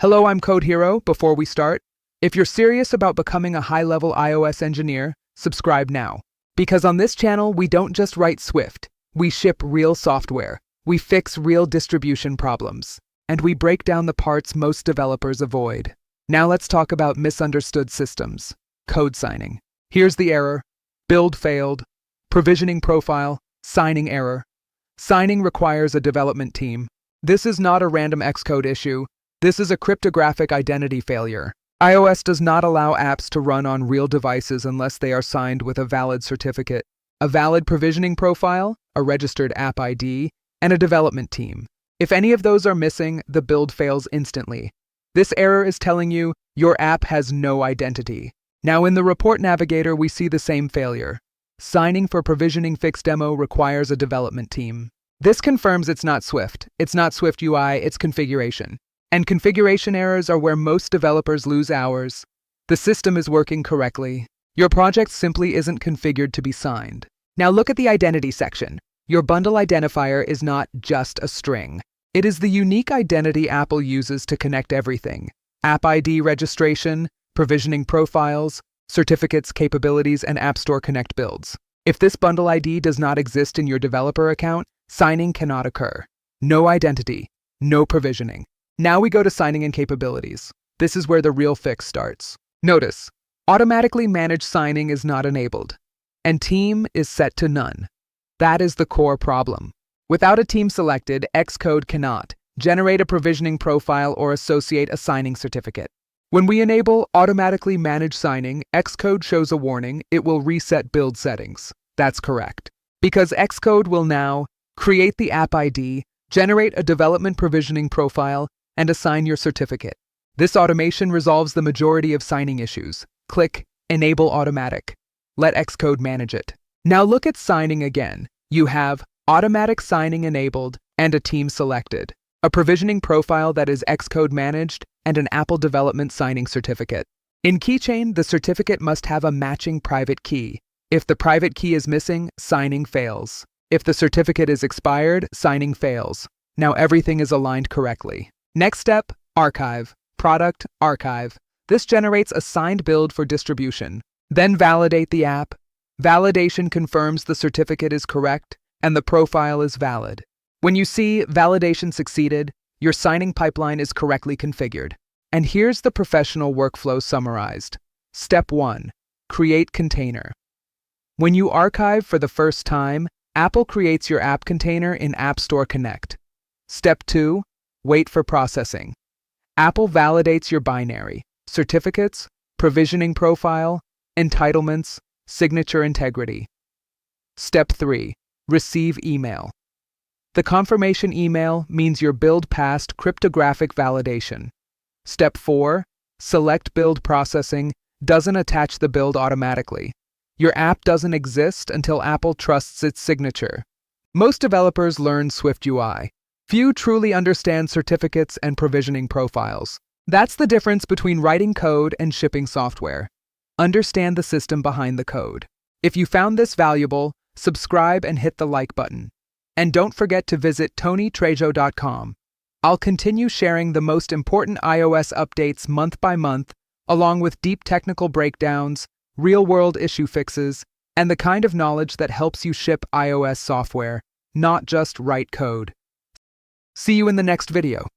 Hello, I'm Code Hero. Before we start, if you're serious about becoming a high-level iOS engineer, subscribe now. Because on this channel, we don't just write Swift, we ship real software, we fix real distribution problems, and we break down the parts most developers avoid. Now let's talk about misunderstood systems. Code signing. Here's the error. Build failed. Provisioning profile. Signing error. Signing requires a development team. This is not a random Xcode issue. This is a cryptographic identity failure. iOS does not allow apps to run on real devices unless they are signed with a valid certificate, a valid provisioning profile, a registered app ID, and a development team. If any of those are missing, the build fails instantly. This error is telling you your app has no identity. Now in the report navigator, we see the same failure. Signing for provisioning fix demo requires a development team. This confirms it's not Swift. It's not Swift UI, it's configuration. And configuration errors are where most developers lose hours. The system is working correctly. Your project simply isn't configured to be signed. Now look at the identity section. Your bundle identifier is not just a string. It is the unique identity Apple uses to connect everything. App ID registration, provisioning profiles, certificates, capabilities, and App Store Connect builds. If this bundle ID does not exist in your developer account, signing cannot occur. No identity, no provisioning. Now we go to signing and capabilities. This is where the real fix starts. Notice, automatically managed signing is not enabled, and team is set to none. That is the core problem. Without a team selected, Xcode cannot generate a provisioning profile or associate a signing certificate. When we enable automatically managed signing, Xcode shows a warning. It will reset build settings. That's correct. Because Xcode will now create the app ID, generate a development provisioning profile, and assign your certificate. This automation resolves the majority of signing issues. Click Enable Automatic. Let Xcode manage it. Now look at signing again. You have automatic signing enabled and a team selected, a provisioning profile that is Xcode managed, and an Apple development signing certificate. In Keychain, the certificate must have a matching private key. If the private key is missing, signing fails. If the certificate is expired, signing fails. Now everything is aligned correctly. Next step, archive. Product, archive. This generates a signed build for distribution. Then validate the app. Validation confirms the certificate is correct and the profile is valid. When you see validation succeeded, your signing pipeline is correctly configured. And here's the professional workflow summarized. Step 1. Create container. When you archive for the first time, Apple creates your app container in App Store Connect. Step 2. Wait for processing. Apple validates your binary, certificates, provisioning profile, entitlements, signature integrity. Step 3. Receive email. The confirmation email means your build passed cryptographic validation. Step 4. Select build processing doesn't attach the build automatically. Your app doesn't exist until Apple trusts its signature. Most developers learn Swift UI. Few truly understand certificates and provisioning profiles. That's the difference between writing code and shipping software. Understand the system behind the code. If you found this valuable, subscribe and hit the like button. And don't forget to visit tonytrejo.com. I'll continue sharing the most important iOS updates month by month, along with deep technical breakdowns, real-world issue fixes, and the kind of knowledge that helps you ship iOS software, not just write code. See you in the next video.